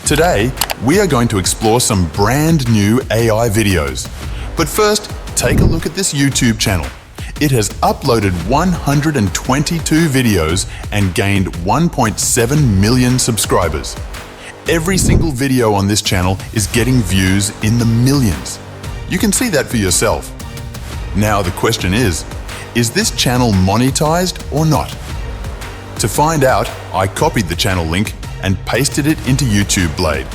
Today, we are going to explore some brand new AI videos. But first, take a look at this YouTube channel. It has uploaded 122 videos and gained 1.7 million subscribers. Every single video on this channel is getting views in the millions. You can see that for yourself. Now the question is this channel monetized or not? To find out, I copied the channel link and pasted it into YouTube Blade.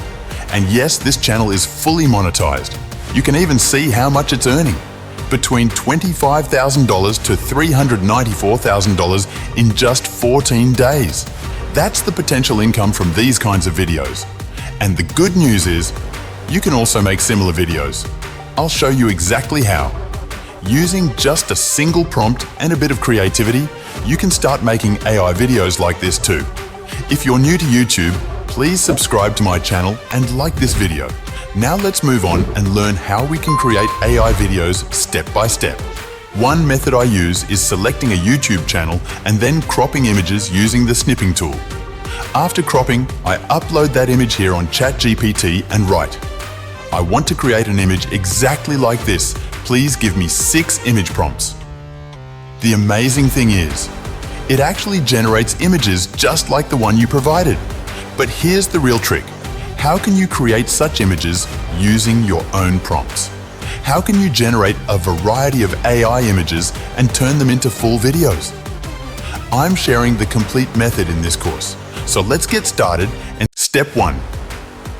And yes, this channel is fully monetized. You can even see how much it's earning. Between $25,000 to $394,000 in just 14 days. That's the potential income from these kinds of videos. And the good news is, you can also make similar videos. I'll show you exactly how. Using just a single prompt and a bit of creativity, you can start making AI videos like this too. If you're new to YouTube, please subscribe to my channel and like this video. Now let's move on and learn how we can create AI videos step by step. One method I use is selecting a YouTube channel and then cropping images using the snipping tool. After cropping, I upload that image here on ChatGPT and write, I want to create an image exactly like this. Please give me 6 image prompts. The amazing thing is, it actually generates images just like the one you provided. But here's the real trick. How can you create such images using your own prompts? How can you generate a variety of AI images and turn them into full videos? I'm sharing the complete method in this course. So let's get started. And step 1.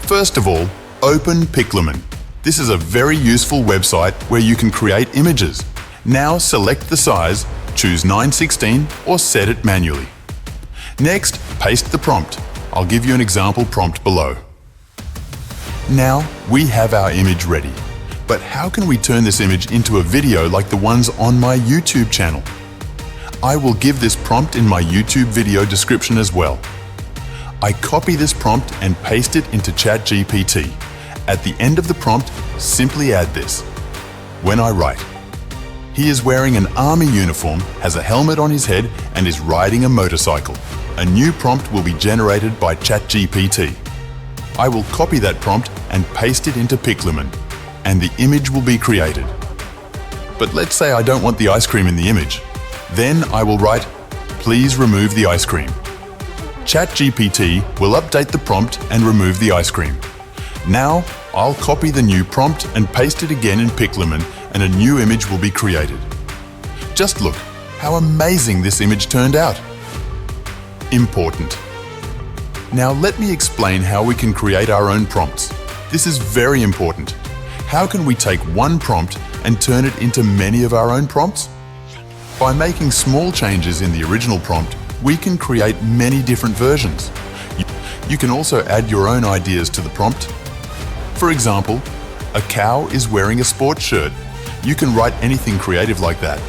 First of all, open Piclumen. This is a very useful website where you can create images. Now select the size, choose 9:16 or set it manually. Next, paste the prompt. I'll give you an example prompt below. Now we have our image ready. But how can we turn this image into a video like the ones on my YouTube channel? I will give this prompt in my YouTube video description as well. I copy this prompt and paste it into ChatGPT. At the end of the prompt, simply add this. When I write, he is wearing an army uniform, has a helmet on his head, and is riding a motorcycle. A new prompt will be generated by ChatGPT. I will copy that prompt and paste it into Piclumen, and the image will be created. But let's say I don't want the ice cream in the image. Then I will write, please remove the ice cream. ChatGPT will update the prompt and remove the ice cream. Now, I'll copy the new prompt and paste it again in Piclumen, and a new image will be created. Just look how amazing this image turned out. Important. Now let me explain how we can create our own prompts. This is very important. How can we take one prompt and turn it into many of our own prompts? By making small changes in the original prompt, we can create many different versions. You can also add your own ideas to the prompt. For example, a cow is wearing a sports shirt. You can write anything creative like that.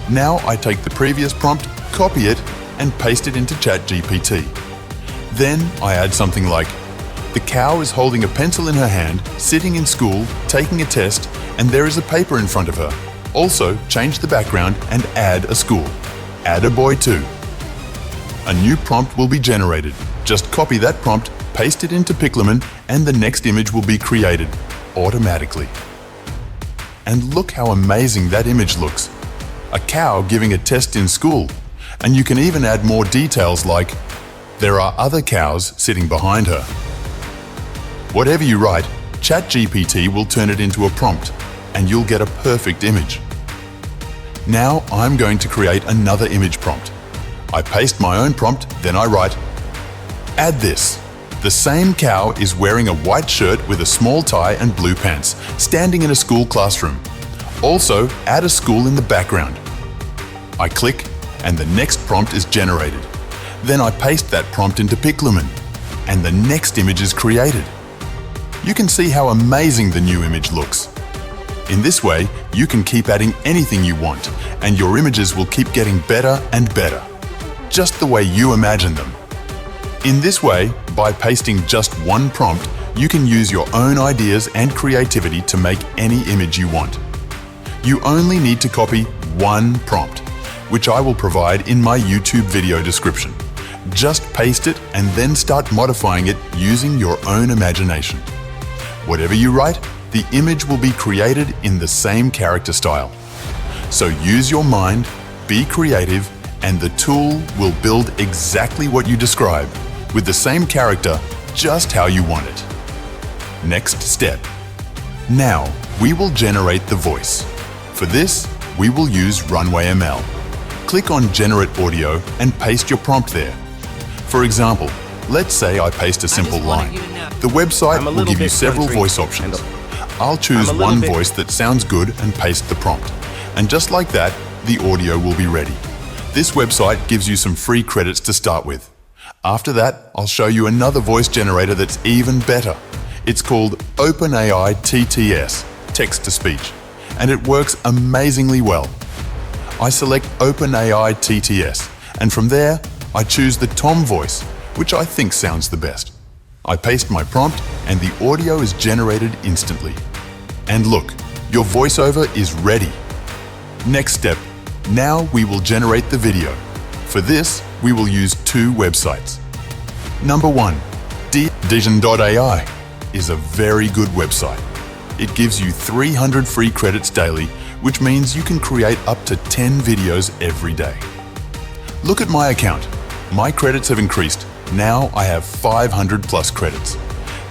Now I take the previous prompt, copy it, and paste it into ChatGPT. Then I add something like, the cow is holding a pencil in her hand, sitting in school, taking a test, and there is a paper in front of her. Also, change the background and add a school. Add a boy too. A new prompt will be generated. Just copy that prompt, paste it into Piclumen, and the next image will be created automatically. And look how amazing that image looks. A cow giving a test in school. And you can even add more details like, there are other cows sitting behind her. Whatever you write, ChatGPT will turn it into a prompt, and you'll get a perfect image. Now I'm going to create another image prompt. I paste my own prompt, then I write, add this. The same cow is wearing a white shirt with a small tie and blue pants, standing in a school classroom. Also, add a school in the background. I click, and the next prompt is generated. Then I paste that prompt into Piclumen, and the next image is created. You can see how amazing the new image looks. In this way, you can keep adding anything you want, and your images will keep getting better and better, just the way you imagine them. In this way, by pasting just one prompt, you can use your own ideas and creativity to make any image you want. You only need to copy one prompt, which I will provide in my YouTube video description. Just paste it and then start modifying it using your own imagination. Whatever you write, the image will be created in the same character style. So use your mind, be creative, and the tool will build exactly what you describe, with the same character, just how you want it. Next step. Now, we will generate the voice. For this, we will use Runway ML. Click on Generate Audio and paste your prompt there. For example, let's say I paste a simple line. The website will give you several voice options. I'll choose one voice that sounds good and paste the prompt. And just like that, the audio will be ready. This website gives you some free credits to start with. After that, I'll show you another voice generator that's even better. It's called OpenAI TTS, text-to-speech, and it works amazingly well. I select OpenAI TTS, and from there, I choose the Tom voice, which I think sounds the best. I paste my prompt, and the audio is generated instantly. And look, your voiceover is ready. Next step. Now we will generate the video. For this, we will use two websites. Number one, Dision.ai is a very good website. It gives you 300 free credits daily, which means you can create up to 10 videos every day. Look at my account. My credits have increased. Now I have 500 plus credits.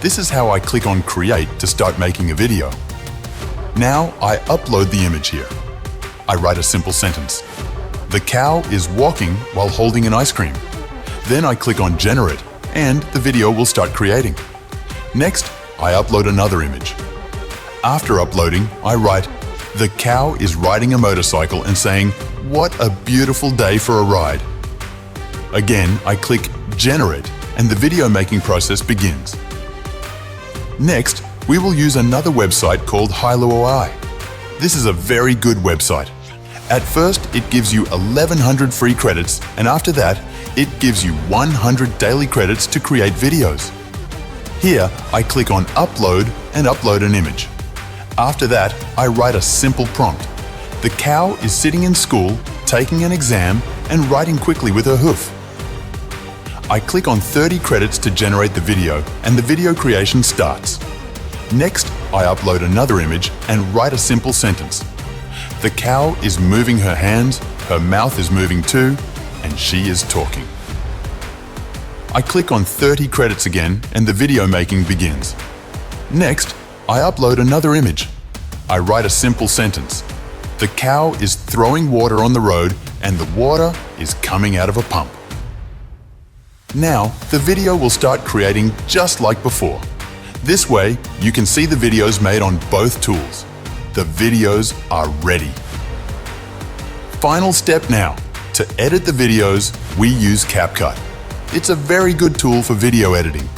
This is how I click on Create to start making a video. Now I upload the image here. I write a simple sentence. The cow is walking while holding an ice cream. Then I click on Generate, and the video will start creating. Next, I upload another image. After uploading, I write, the cow is riding a motorcycle and saying, what a beautiful day for a ride. Again, I click Generate, and the video making process begins. Next, we will use another website called Hilo.ai. This is a very good website. At first, it gives you 1,100 free credits, and after that, it gives you 100 daily credits to create videos. Here, I click on Upload and upload an image. After that, I write a simple prompt. The cow is sitting in school, taking an exam, and writing quickly with her hoof. I click on 30 credits to generate the video, and the video creation starts. Next, I upload another image and write a simple sentence. The cow is moving her hands, her mouth is moving too, and she is talking. I click on 30 credits again, and the video making begins. Next, I upload another image. I write a simple sentence. The cow is throwing water on the road, and the water is coming out of a pump. Now, the video will start creating just like before. This way, you can see the videos made on both tools. The videos are ready. Final step now. To edit the videos, we use CapCut. It's a very good tool for video editing.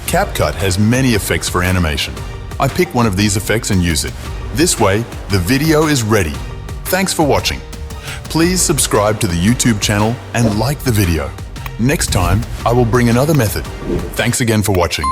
CapCut has many effects for animation. I pick one of these effects and use it. This way, the video is ready. Thanks for watching. Please subscribe to the YouTube channel and like the video. Next time, I will bring another method. Thanks again for watching.